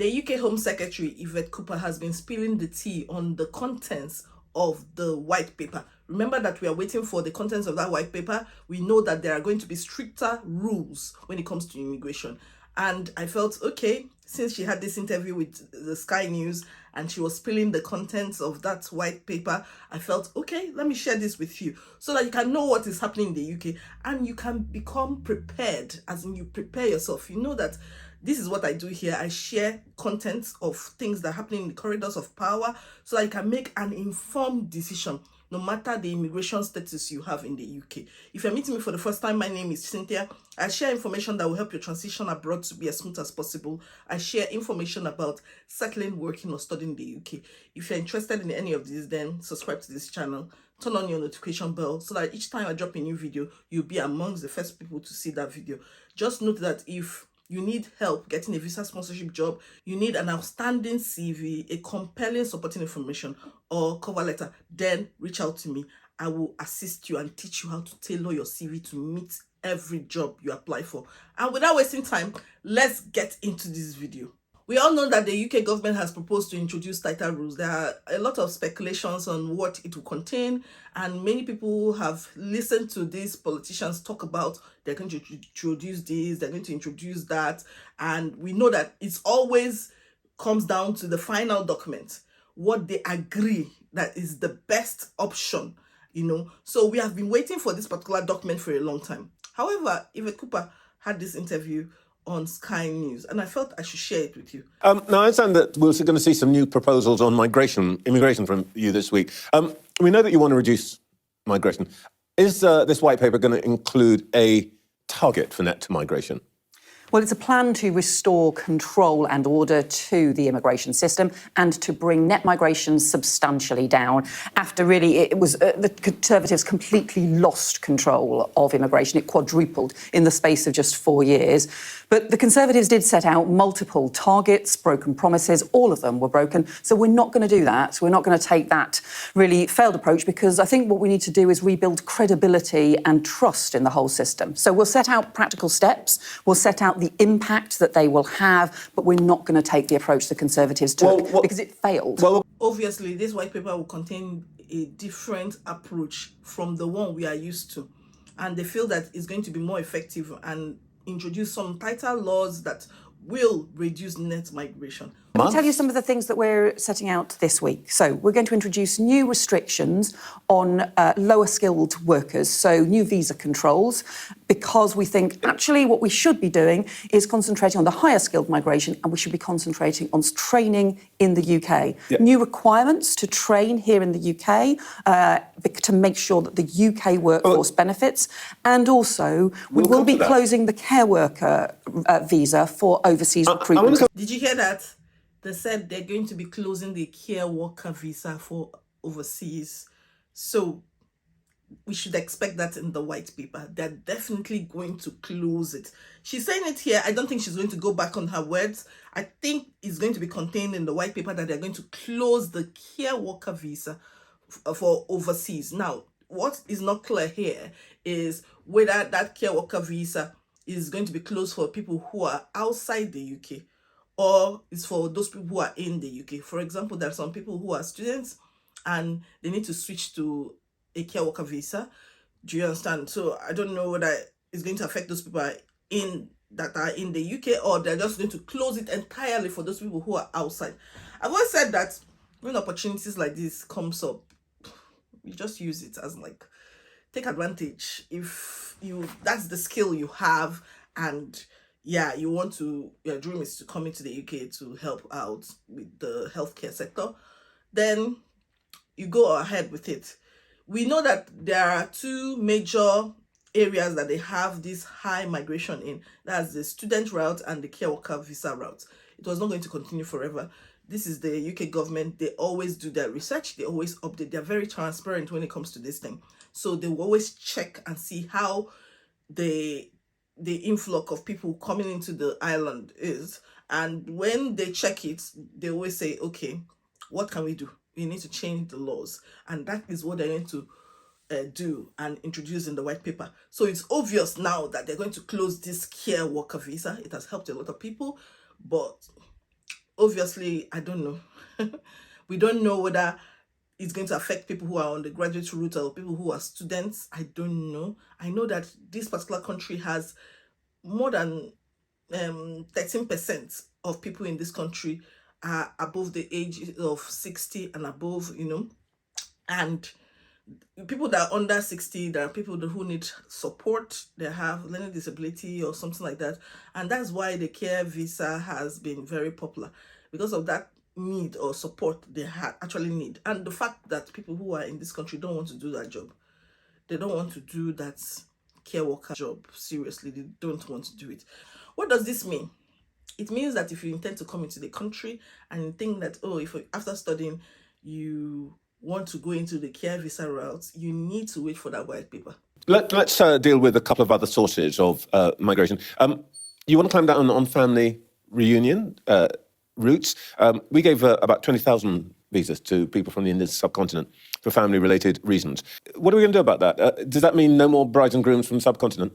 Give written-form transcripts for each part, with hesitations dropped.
The UK Home Secretary, Yvette Cooper, has been spilling the tea on the contents of the white paper. Remember that we are waiting for the contents of that white paper. We know that there are going to be stricter rules when it comes to immigration. And I felt, okay, since she had this interview with the Sky News and she was spilling the contents of that white paper, I felt, okay, let me share this with you so that you can know what is happening in the UK and you can become prepared, as in you prepare yourself. You know that this is what I do here. I share contents of things that are happening in the corridors of power so that you can make an informed decision no matter the immigration status you have in the UK. If you're meeting me for the first time, my name is Cynthia. I share information that will help your transition abroad to be as smooth as possible. I share information about settling, working, or studying in the UK. If you're interested in any of these, then subscribe to this channel. Turn on your notification bell so that each time I drop a new video, you'll be amongst the first people to see that video. Just note that if you need help getting a visa sponsorship job, you need an outstanding CV, a compelling supporting information, or cover letter, then reach out to me. I will assist you and teach you how to tailor your CV to meet every job you apply for. And without wasting time, let's get into this video. We all know that the UK government has proposed to introduce tighter rules. There are a lot of speculations on what it will contain, and many people have listened to these politicians talk about they're going to introduce this, they're going to introduce that, and we know that it's always comes down to the final document, what they agree that is the best option, you know. So we have been waiting for this particular document for a long time. However, Yvette Cooper had this interview on Sky News, and I felt I should share it with you. Now, I understand that we're going to see some new proposals on immigration from you this week. We know that you want to reduce migration. Is this white paper going to include a target for net migration? Well, it's a plan to restore control and order to the immigration system and to bring net migration substantially down after really it was the Conservatives completely lost control of immigration. It quadrupled in the space of just 4 years. But the Conservatives did set out multiple targets, broken promises. All of them were broken. So we're not going to do that. We're not going to take that really failed approach, because I think what we need to do is rebuild credibility and trust in the whole system. So we'll set out practical steps. We'll set out the impact that they will have, but we're not going to take the approach the Conservatives took because it failed. Well, obviously, this white paper will contain a different approach from the one we are used to, and they feel that it's going to be more effective and introduce some tighter laws that will reduce net migration. Let me tell you some of the things that we're setting out this week. So we're going to introduce new restrictions on lower skilled workers, so new visa controls, because we think actually what we should be doing is concentrating on the higher skilled migration, and we should be concentrating on training in the UK. Yep. New requirements to train here in the UK to make sure that the UK workforce benefits, and also we will be closing the care worker visa for overseas recruitment. Did you hear that? They said they're going to be closing the care worker visa for overseas. So we should expect that in the white paper. They're definitely going to close it. She's saying it here. I don't think she's going to go back on her words. I think it's going to be contained in the white paper that they're going to close the care worker visa for overseas. Now, what is not clear here is whether that care worker visa is going to be closed for people who are outside the UK, or it's for those people who are in the UK. For example, there are some people who are students and they need to switch to a care worker visa. Do you understand? So I don't know whether it's going to affect those people that are in the UK, or they're just going to close it entirely for those people who are outside. I've always said that when opportunities like this comes up, you just use it as like, take advantage. If that's the skill you have, and yeah, you want to, your dream is to come into the UK to help out with the healthcare sector, then you go ahead with it. We know that there are two major areas that they have this high migration in. That's the student route and the care worker visa route. It was not going to continue forever. This is the UK government. They always do their research. They always update. They're very transparent when it comes to this thing. So they will always check and see how the influx of people coming into the island is. And when they check it, they always say, okay, what can we do? We need to change the laws. And that is what they're going to do and introduce in the white paper. So it's obvious now that they're going to close this care worker visa. It has helped a lot of people, but obviously, I don't know. We don't know whether it's going to affect people who are on the graduate route or people who are students. I don't know. I know that this particular country has more than 13% of people in this country are above the age of 60 and above, and people that are under 60, there are people who need support, they have learning disability or something like that, and that's why the care visa has been very popular, because of that need or support they actually need, and the fact that people who are in this country don't want to do that job. They don't want to do that care worker job. Seriously, they don't want to do it. What does this mean? It means that if you intend to come into the country and you think that, if after studying you want to go into the care visa route, you need to wait for that white paper. Let's deal with a couple of other sources of migration. You want to climb down on family reunion routes. We gave about 20,000 visas to people from the Indian subcontinent for family-related reasons. What are we going to do about that? Does that mean no more brides and grooms from the subcontinent?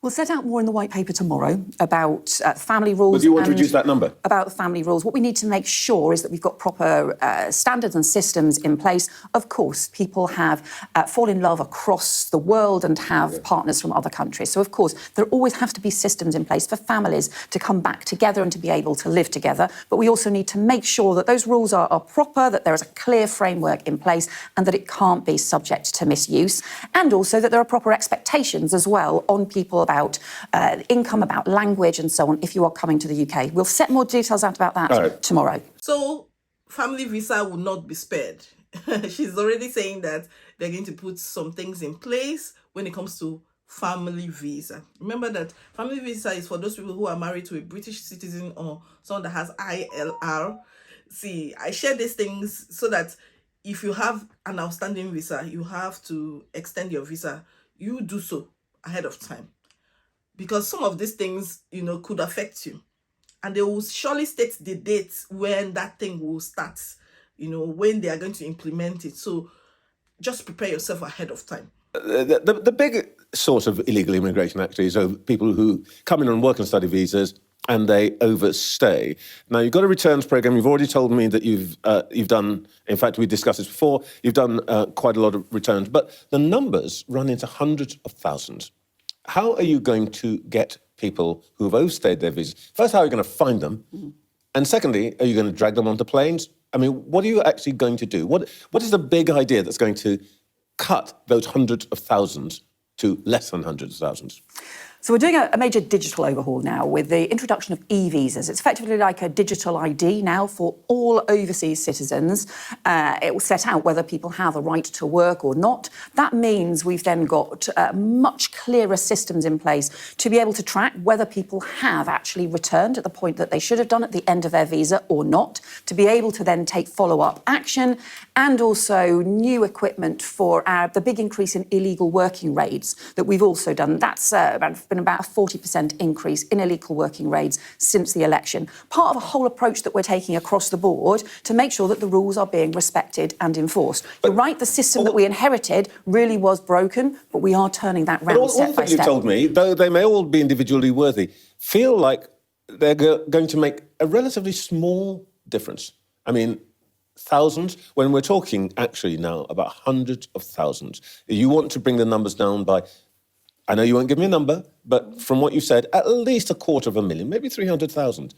We'll set out more in the white paper tomorrow about family rules. But do you want to reduce that number? About family rules. What we need to make sure is that we've got proper standards and systems in place. Of course, people have fall in love across the world and have partners from other countries. So, of course, there always have to be systems in place for families to come back together and to be able to live together. But we also need to make sure that those rules are proper, that there is a clear framework in place and that it can't be subject to misuse. And also that there are proper expectations as well on people about income, about language and so on if you are coming to the UK. We'll set more details out about that tomorrow. So family visa will not be spared. She's already saying that they're going to put some things in place when it comes to family visa. Remember that family visa is for those people who are married to a British citizen or someone that has ILR. See, I share these things so that if you have an outstanding visa, you have to extend your visa. You do so ahead of time, because some of these things, could affect you. And they will surely state the date when that thing will start, when they are going to implement it. So just prepare yourself ahead of time. The big source of illegal immigration, actually, is people who come in on work and study visas and they overstay. Now, you've got a returns program. You've already told me that you've done, in fact, we discussed this before, you've done quite a lot of returns, but the numbers run into hundreds of thousands. How are you going to get people who have overstayed their visas? First, how are you going to find them? And secondly, are you going to drag them onto planes? I mean, what are you actually going to do? What is the big idea that's going to cut those hundreds of thousands to less than hundreds of thousands? So we're doing a major digital overhaul now with the introduction of e-visas. It's effectively like a digital ID now for all overseas citizens. It will set out whether people have a right to work or not. That means we've then got much clearer systems in place to be able to track whether people have actually returned at the point that they should have done at the end of their visa or not, to be able to then take follow-up action, and also new equipment for the big increase in illegal working raids that we've also done. That's been about a 40% increase in illegal working raids since the election. Part of a whole approach that we're taking across the board to make sure that the rules are being respected and enforced. You're right, the system that we inherited really was broken, but we are turning that round step by step. All the things you told me, though they may all be individually worthy, feel like they're going to make a relatively small difference. I mean, thousands, when we're talking actually now about hundreds of thousands. You want to bring the numbers down by, I know you won't give me a number, but from what you said, at least 250,000, maybe 300,000.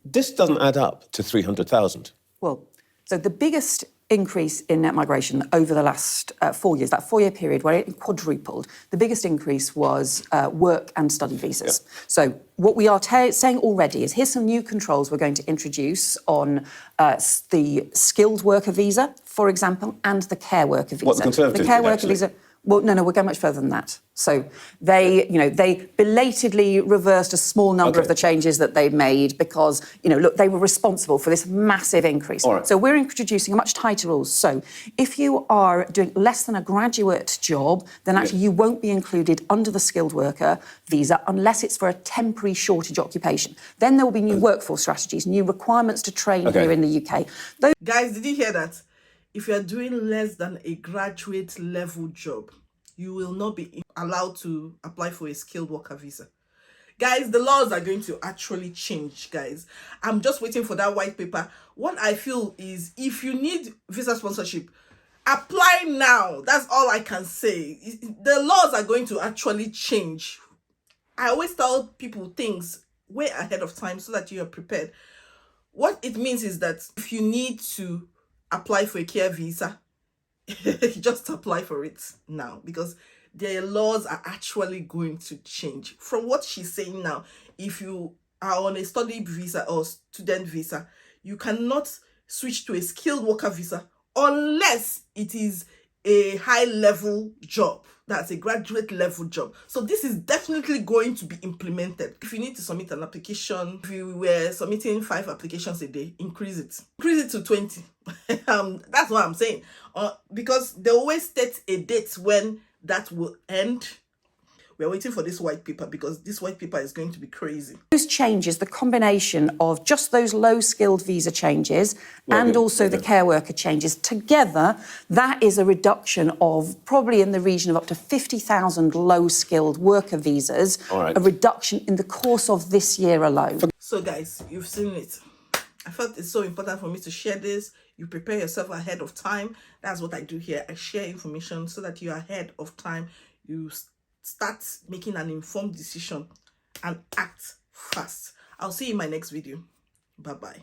This doesn't add up to 300,000. Well, so the biggest increase in net migration over the last 4 years, that 4-year period where it quadrupled, the biggest increase was work and study visas. Yep. So what we are saying already is here's some new controls we're going to introduce on the skilled worker visa, for example, and the care worker visa. What the Conservatives The care did, worker actually. visa. Well, no, we're going much further than that. So they belatedly reversed a small number of the changes that they made because, look, they were responsible for this massive increase. All right. So we're introducing much tighter rules. So if you are doing less than a graduate job, then actually you won't be included under the skilled worker visa unless it's for a temporary shortage occupation. Then there will be new workforce strategies, new requirements to train here in the UK. Guys, did you hear that? If you're doing less than a graduate level job, you will not be allowed to apply for a skilled worker visa. Guys, the laws are going to actually change, guys. I'm just waiting for that white paper. What I feel is, if you need visa sponsorship, apply now. That's all I can say. The laws are going to actually change. I always tell people things way ahead of time so that you are prepared. What it means is that if you need to apply for a care visa, just apply for it now, because their laws are actually going to change. From what she's saying now, if you are on a study visa or student visa, you cannot switch to a skilled worker visa unless it is a high level job. That's a graduate level job. So this is definitely going to be implemented. If you need to submit an application, if you were submitting 5 applications a day, increase it to 20. That's what I'm saying. Because they always state a date when that will end. We're waiting for this white paper, because this white paper is going to be crazy. Those changes, the combination of just those low-skilled visa changes and also the care worker changes, together, that is a reduction of probably in the region of up to 50,000 low-skilled worker visas, a reduction in the course of this year alone. So guys, you've seen it. I felt it's so important for me to share this. You prepare yourself ahead of time. That's what I do here. I share information so that you're ahead of time. You start making an informed decision and act fast. I'll see you in my next video. Bye-bye.